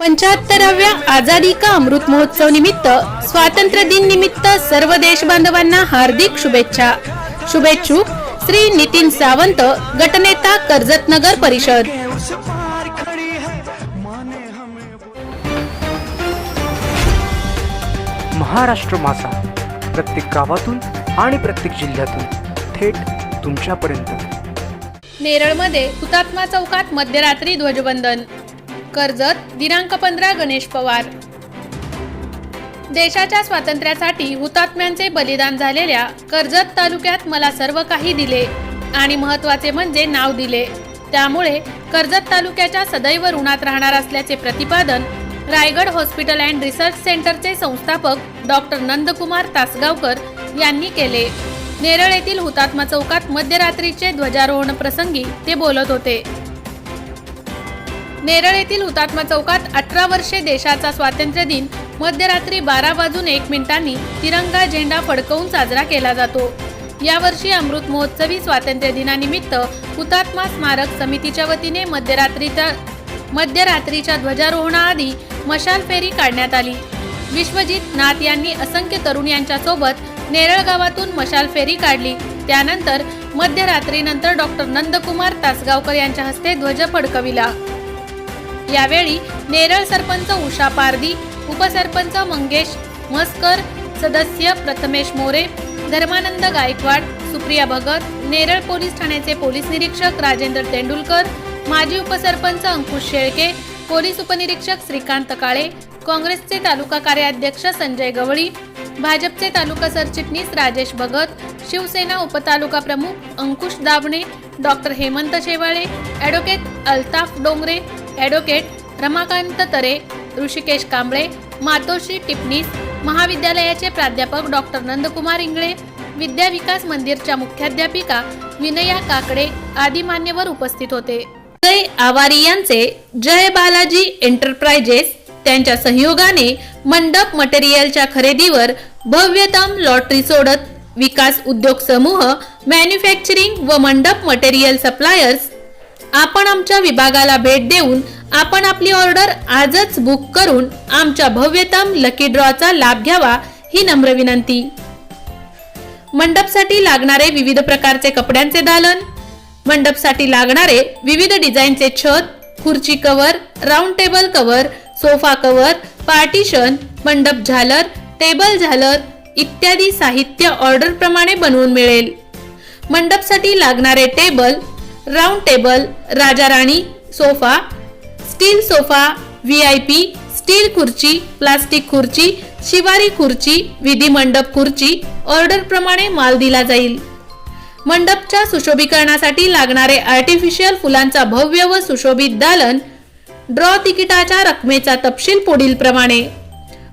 75व्या आझादी का अमृत महोत्सव निमित्त स्वातंत्र्य दिन निमित्त सर्व देश बांधवांना हार्दिक शुभेच्छा। शुभेच्छुक श्री नितीन सावंत, गटनेता कर्जत नगर परिषद। महाराष्ट्र मासा प्रत्येक गावातून आणि प्रत्येक जिल्ह्यातून थेट तुमच्यापर्यंत। नेरळमध्ये हुतात्मा चौकात मध्यरात्री ध्वजवंदन। कर्जत दिनांक 15 गणेश पवार। देशाच्या स्वातंत्र्यासाठी हुतात्म्यांचे बलिदान झालेल्या कर्जत तालुक्यात मला सर्व काही दिले आणि महत्त्वाचे म्हणजे नाव दिले, त्यामुळे कर्जत तालुक्याच्या सदैव ऋणात राहणार असल्याचे प्रतिपादन रायगड हॉस्पिटल अँड रिसर्च सेंटरचे संस्थापक डॉक्टर नंदकुमार तासगावकर यांनी केले। नेरळ येथील हुतात्मा चौकात मध्यरात्रीचे ध्वजारोहण प्रसंगी ते बोलत होते। नेरळ येथील हुतात्मा चौकात 18 वर्षे देशाचा स्वातंत्र्य दिन मध्यरात्री 12:01 तिरंगा झेंडा फडकवून साजरा केला जातो। यावर्षी अमृत महोत्सवी स्वातंत्र्य दिनानिमित्त हुतात्मा स्मारक समितीच्या वतीने मध्यरात्रीच्या ध्वजारोहणाआधी मशाल फेरी काढण्यात आली। विश्वजित नाथ यांनी असंख्य तरुण यांच्यासोबत नेरळ गावातून मशाल फेरी काढली। त्यानंतर मध्यरात्रीनंतर डॉक्टर नंदकुमार तासगावकर यांच्या हस्ते ध्वज फडकविला। यावेळी नेरळ सरपंच उषा पारदी, उपसरपंच मंगेश मस्कर, सदस्य प्रथमेश मोरे, धर्मानंद गायकवाड, सुप्रिया भगत, नेरळ पोलीस ठाण्याचे पोलीस निरीक्षक राजेंद्र तेंडुलकर, माजी उपसरपंच अंकुश शेळके, पोलीस उपनिरीक्षक श्रीकांत काळे, काँग्रेसचे तालुका कार्याध्यक्ष संजय गवळी, भाजपचे तालुका सरचिटणीस राजेश भगत, शिवसेना उपतालुका प्रमुख Ankush Dabhane, doctor Hemant Shewale, advocate Altaf Dongre, advocate Ramakant Tare, Rishikesh Kamble, Matoshree Tipnis, महाविद्यालयाचे प्राध्यापक डॉक्टर नंदकुमार इंगळे, विद्या विकास मंदिरच्या मुख्याध्यापिका विनया काकडे आदी मान्यवर उपस्थित होते। जय आवारी यांचे जय बालाजी एंटरप्राइजेस त्यांच्या सहयोगाने मंडप मटेरियलच्या खरेदीवर भव्यतम लॉटरी सोडत विकास उद्योग समूह मॅन्युफॅक्चरिंग व मंडप मटेरियल सप्लायर्स आपण आमच्या विभागाला भेट देऊन आपण आपली ऑर्डर आजच बुक करून आमच्या भव्यतम लकी ड्रॉचा लाभ घ्यावा ही नम्र विनंती। मंडपसाठी लागणारे विविध प्रकारचे कपड्यांचे दालन, मंडपसाठी लागणारे विविध डिझाईनचे छत, खुर्ची cover, round table cover, sofa cover, partition, मंडप झालर, टेबल झालर इत्यादी साहित्य ऑर्डर प्रमाणे बनवून मिळेल। मंडपसाठी लागणारे टेबल, राऊंड टेबल, राजा राणी sofa, steel sofa, VIP steel खुर्ची, प्लास्टिक खुर्ची, शिवारी खुर्ची, विधी मंडप खुर्ची ऑर्डर प्रमाणे माल दिला जाईल। मंडपच्या सुशोभीकरणासाठी लागणारे आर्टिफिशियल फुलांचा भव्य व सुशोभित दालन, ड्रॉ तिकिटाच्या रकमेचा तपशील पुढील प्रमाणे: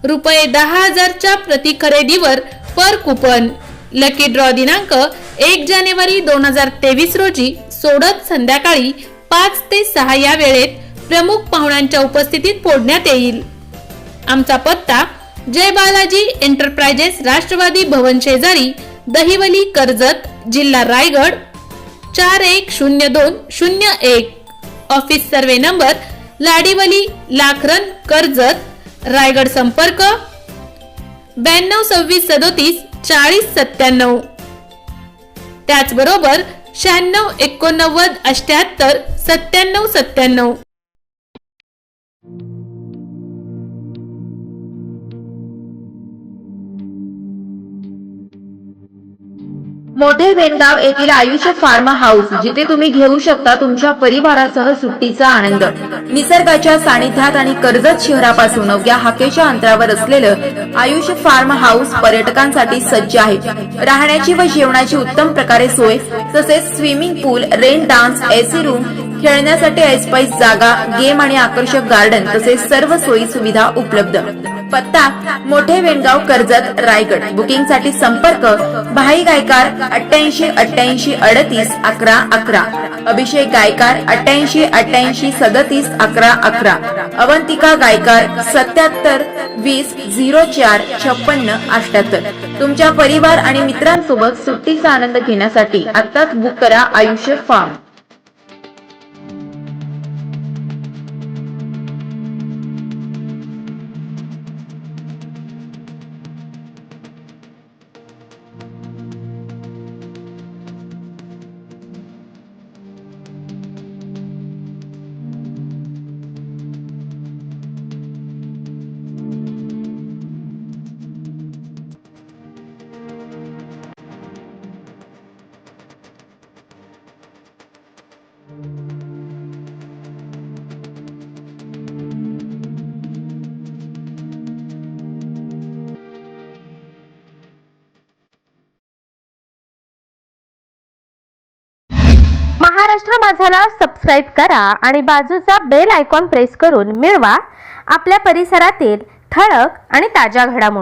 रुपये 10,000च्या प्रति खरेदीवर पर कुपन। लकी ड्रॉ दिनांक 1 जानेवारी 2023 रोजी सोडत संध्याकाळी 5 ते 6 या वेळेत प्रमुख पाहुण्यांच्या उपस्थितीत फोडण्यात येईल। आमचा पत्ता जय बालाजी एंटरप्राइजेस, राष्ट्रवादी भवन शेजारी, दहिवली, कर्जत, जिल्हा Raigad 410201। Office survey number Ladivali, लाखरन, कर्जत, रायगड। संपर्क 92 26 37 40 97। त्याचबरोबर 96 89 78 97 97। मोठे वेणगाव येथील आयुष्य फार्म हाऊस, जिथे तुम्ही घेऊ शकता तुमच्या परिवारासह सुट्टीचा आनंद। निसर्गाच्या सानिध्यात आणि कर्जत शहरापासून अवघ्या हाकेच्या अंतरावर असलेलं आयुष्य फार्म हाऊस पर्यटकांसाठी सज्ज आहे। राहण्याची व जेवणाची उत्तम प्रकारे सोय, तसेच स्विमिंग पूल, रेन डान्स, AC रूम, खेळण्यासाठी ऐसपैस जागा, गेम आणि आकर्षक गार्डन तसेच सर्व सोयी सुविधा उपलब्ध। पत्ता मोठे वेणगाव, कर्जत, रायगड। बुकिंग साठी संपर्क भाई गायकार 88 88 38 11 11, अभिषेक गायकार 88 88 37 11 11, अवंतिका गायकार 77 20 04 56 78। तुमच्या परिवार आणि मित्रांसोबत सुट्टीचा आनंद घेण्यासाठी आताच बुक करा आयुष्य फार्म। महाराष्ट्र माझाला सबस्क्राईब करा आणि बाजूचा बेल आयकॉन प्रेस करून मिळवा आपल्या परिसरातील ठळक आणि ताज्या घडामोडी.